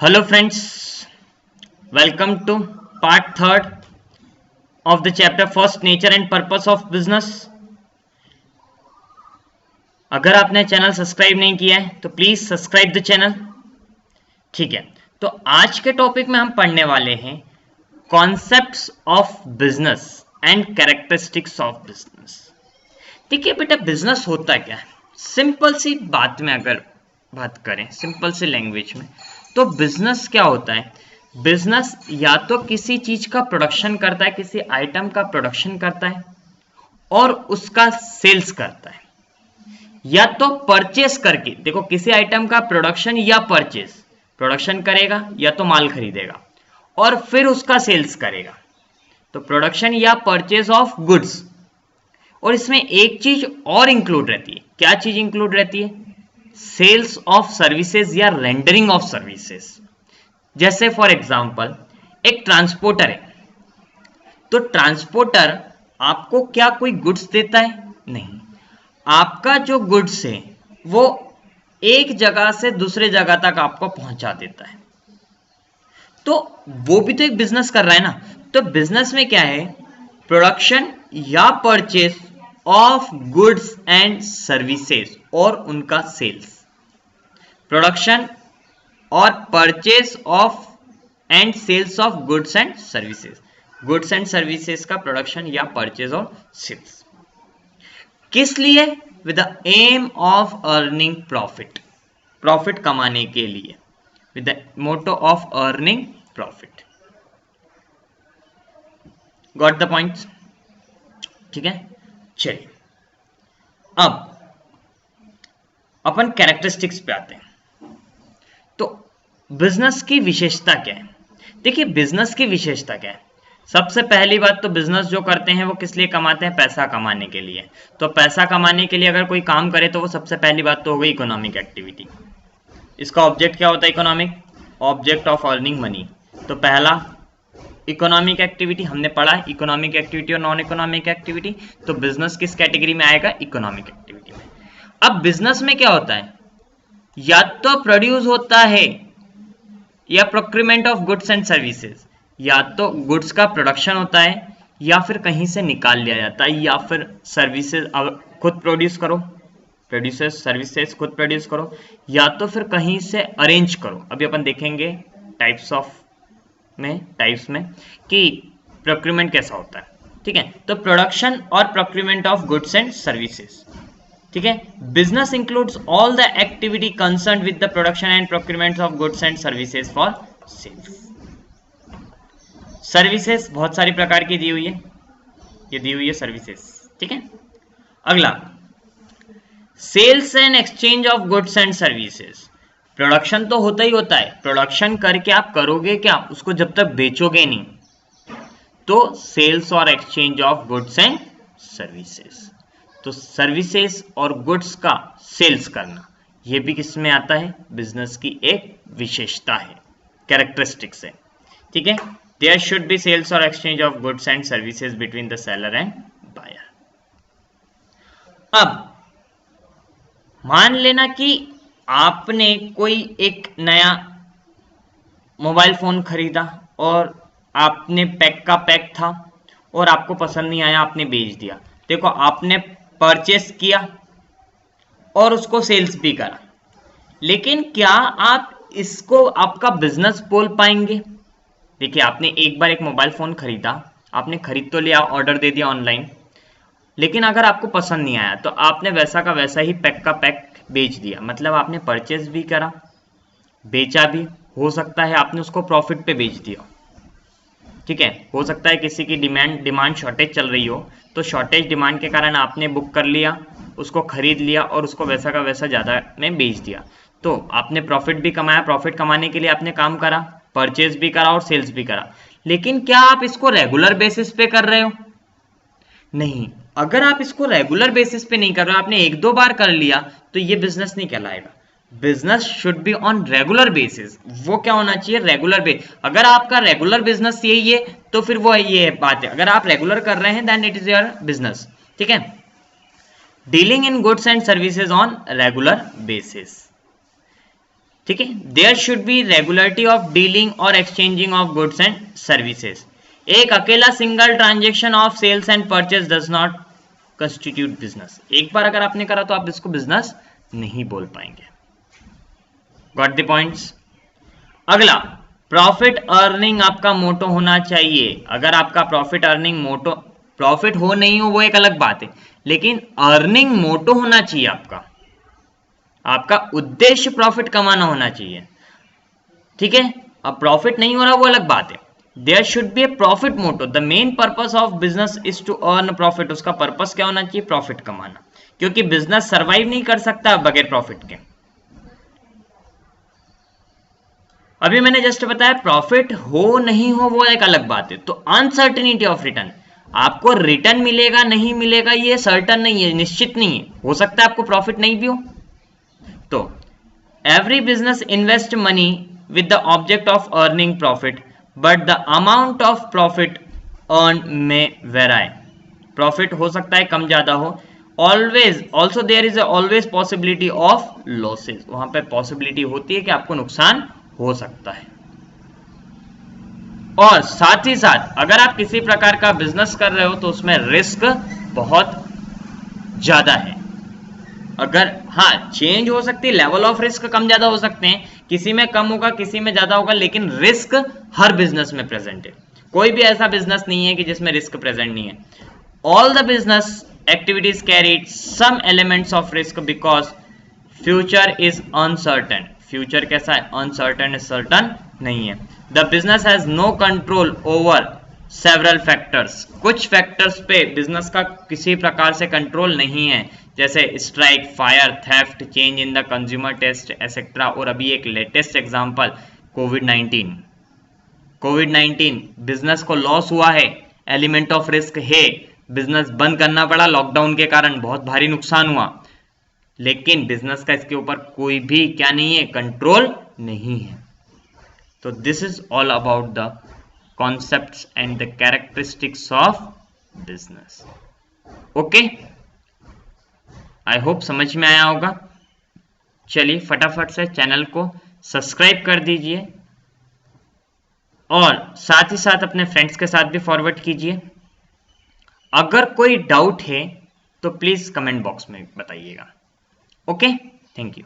Hello friends, welcome to part third of the chapter first nature and purpose of business। अगर आपने channel subscribe नहीं किया है तो प्लीज सब्सक्राइब द चैनल। ठीक है, तो आज के टॉपिक में हम पढ़ने वाले हैं concepts of business and characteristics of business. देखिए बेटा, बिजनेस होता क्या है, सिंपल सी बात में अगर बात करें, सिंपल सी लैंग्वेज में, तो बिजनेस क्या होता है। बिजनेस या तो किसी चीज का प्रोडक्शन करता है, किसी आइटम का प्रोडक्शन करता है और उसका सेल्स करता है, या तो परचेस करके, देखो किसी आइटम का प्रोडक्शन या परचेस, प्रोडक्शन करेगा या तो माल खरीदेगा और फिर उसका सेल्स करेगा, तो प्रोडक्शन या परचेस ऑफ गुड्स। और इसमें एक चीज और इंक्लूड रहती है, क्या चीज इंक्लूड रहती है, सेल्स ऑफ सर्विसेज या रेंडरिंग ऑफ सर्विसेज। जैसे फॉर एग्जांपल एक ट्रांसपोर्टर है, तो ट्रांसपोर्टर आपको क्या कोई गुड्स देता है, नहीं, आपका जो गुड्स है वो एक जगह से दूसरे जगह तक आपको पहुंचा देता है, तो वो भी तो एक बिजनेस कर रहा है ना। तो बिजनेस में क्या है, प्रोडक्शन या purchase of goods and services और उनका सेल्स, प्रोडक्शन और purchase of and sales of goods and services, goods and services का प्रोडक्शन या परचेज और सेल्स, किस लिए, with the aim of earning profit, profit कमाने के लिए, with the motto of earning profit. Got the point? ठीक है, चलिए अब अपन कैरेक्टरिस्टिक्स पे आते हैं। तो बिजनेस की विशेषता क्या है, देखिए बिजनेस की विशेषता क्या है। सबसे पहली बात तो बिजनेस जो करते हैं वो किस लिए कमाते हैं, पैसा कमाने के लिए। तो पैसा कमाने के लिए अगर कोई काम करे तो वो सबसे पहली बात तो हो गई इकोनॉमिक एक्टिविटी। इसका ऑब्जेक्ट क्या होता है, economic, object of earning money. तो पहला इकोनॉमिक एक्टिविटी हमने पढ़ा है, इकोनॉमिक एक्टिविटी और नॉन इकोनॉमिक एक्टिविटी। तो बिजनेस किस कैटेगरी में आएगा, इकोनॉमिक एक्टिविटी में। अब बिजनेस में क्या होता है, या तो प्रोड्यूस होता है या procurement of goods and services, या तो गुड्स का प्रोडक्शन होता है या फिर कहीं से निकाल लिया जाता है, या फिर सर्विसेज खुद प्रोड्यूस करो, प्रोड्यूसर्स सर्विसेज खुद प्रोड्यूस करो, या तो फिर कहीं से अरेंज करो। अभी अपन देखेंगे टाइप्स में कि प्रोक्यूरमेंट कैसा होता है। ठीक है, तो प्रोडक्शन और procurement of goods and services. ठीक है, business includes all the activity concerned with the production and procurement of goods and services for sales. Services बहुत सारी प्रकार की दी हुई है, ये दी हुई है सर्विसेज। ठीक है, अगला sales and exchange of goods and services. Production तो होता ही होता है, प्रोडक्शन करके आप करोगे क्या, उसको जब तक बेचोगे नहीं, तो सेल्स और exchange of goods and services. तो सर्विसेज और गुड्स का सेल्स करना, यह भी किस में आता है, बिजनेस की एक विशेषता है, कैरेक्टरिस्टिक्स है। ठीक है, देयर शुड बी सेल्स और exchange of goods and services between the seller and buyer. अब मान लेना कि आपने कोई एक नया मोबाइल फोन खरीदा और आपने पैक का पैक था और आपको पसंद नहीं आया, आपने बेच दिया। देखो, आपने परचेस किया और उसको सेल्स भी करा, लेकिन क्या आप इसको आपका बिजनेस बोल पाएंगे। देखिए, आपने एक बार एक मोबाइल फोन खरीदा, आपने खरीद तो लिया, ऑर्डर दे दिया ऑनलाइन, लेकिन अगर आपको पसंद नहीं आया तो आपने वैसा का वैसा ही पैक का पैक बेच दिया। मतलब आपने परचेस भी करा, बेचा भी, हो सकता है आपने उसको प्रॉफिट पे बेच दिया। ठीक है, हो सकता है किसी की डिमांड शॉर्टेज चल रही हो, तो शॉर्टेज डिमांड के कारण आपने बुक कर लिया, उसको खरीद लिया और उसको वैसा का वैसा ज़्यादा में बेच दिया। तो आपने प्रॉफिट भी कमाया, प्रॉफिट कमाने के लिए आपने काम करा, परचेज भी करा और सेल्स भी करा। लेकिन क्या आप इसको रेगुलर बेसिस पे कर रहे हो, नहीं। अगर आप इसको रेगुलर बेसिस पे नहीं कर रहे हो, आपने एक दो बार कर लिया, तो ये बिजनेस नहीं कहलाएगा। Business should be on regular basis. वो क्या होना चाहिए, रेगुलर बेस। अगर आपका रेगुलर बिजनेस यही है तो फिर वो ये बात है, अगर आप रेगुलर कर रहे हैं then it is your business. ठीक है, dealing in goods and services on regular basis. ठीक है। There should be regularity of dealing और exchanging of goods and services. एक अकेला single transaction of sales and purchase does not constitute business. एक बार अगर आपने करा तो आप इसको बिजनेस नहीं बोल पाएंगे। Got the points. अगला, प्रॉफिट अर्निंग आपका मोटो होना चाहिए। अगर आपका प्रॉफिट अर्निंग मोटो, प्रॉफिट हो नहीं हो वो एक अलग बात है, लेकिन अर्निंग मोटो होना चाहिए। आपका उद्देश्य प्रॉफिट कमाना होना चाहिए, ठीक है। अब प्रॉफिट नहीं हो रहा वो अलग बात है। There should be a profit motto. The main purpose of business is to earn profit. उसका पर्पस क्या होना चाहिए? प्रॉफिट कमाना, क्योंकि बिजनेस सर्वाइव नहीं कर सकता बगैर प्रॉफिट के। अभी मैंने जस्ट बताया प्रॉफिट हो नहीं हो वो एक अलग बात है। तो अनसर्टेनिटी ऑफ रिटर्न, आपको रिटर्न मिलेगा नहीं मिलेगा ये सर्टन नहीं है, निश्चित नहीं है, हो सकता है आपको प्रॉफिट नहीं भी हो। तो every business invest money with the object of earning profit, but the amount of profit earn may vary. Profit हो सकता है कम ज्यादा हो। Always also there is always possibility of losses. वहां पे पॉसिबिलिटी होती है कि आपको नुकसान हो सकता है। और साथ ही साथ अगर आप किसी प्रकार का बिजनेस कर रहे हो तो उसमें रिस्क बहुत ज्यादा है। अगर हाँ चेंज हो सकती है, लेवल ऑफ रिस्क कम ज्यादा हो सकते हैं, किसी में कम होगा किसी में ज्यादा होगा, लेकिन रिस्क हर बिजनेस में प्रेजेंट है। कोई भी ऐसा बिजनेस नहीं है कि जिसमें रिस्क प्रेजेंट नहीं है। All the business activities carried some elements of risk because future is uncertain. Future कैसा है? अनसर्टेन, सर्टन नहीं है। The business has no control over several factors. कुछ फैक्टर्स पे बिजनेस का किसी प्रकार से कंट्रोल नहीं है, जैसे strike, fire, theft, change in the consumer test etcetera. और अभी एक लेटेस्ट एग्जांपल कोविड-19। कोविड-19 बिजनेस को लॉस हुआ है, एलिमेंट ऑफ रिस्क है, बिजनेस बंद करना पड़ा लॉकडाउन के कारण, बहुत भारी नुकसान हुआ, लेकिन बिजनेस का इसके ऊपर कोई भी क्या नहीं है, कंट्रोल नहीं है। तो this is all about the concepts and the characteristics of business. Okay, I hope समझ में आया होगा। चलिए फटाफट से चैनल को सब्सक्राइब कर दीजिए और साथ ही साथ अपने फ्रेंड्स के साथ भी फॉरवर्ड कीजिए। अगर कोई डाउट है तो प्लीज कमेंट बॉक्स में बताइएगा। Okay, thank you.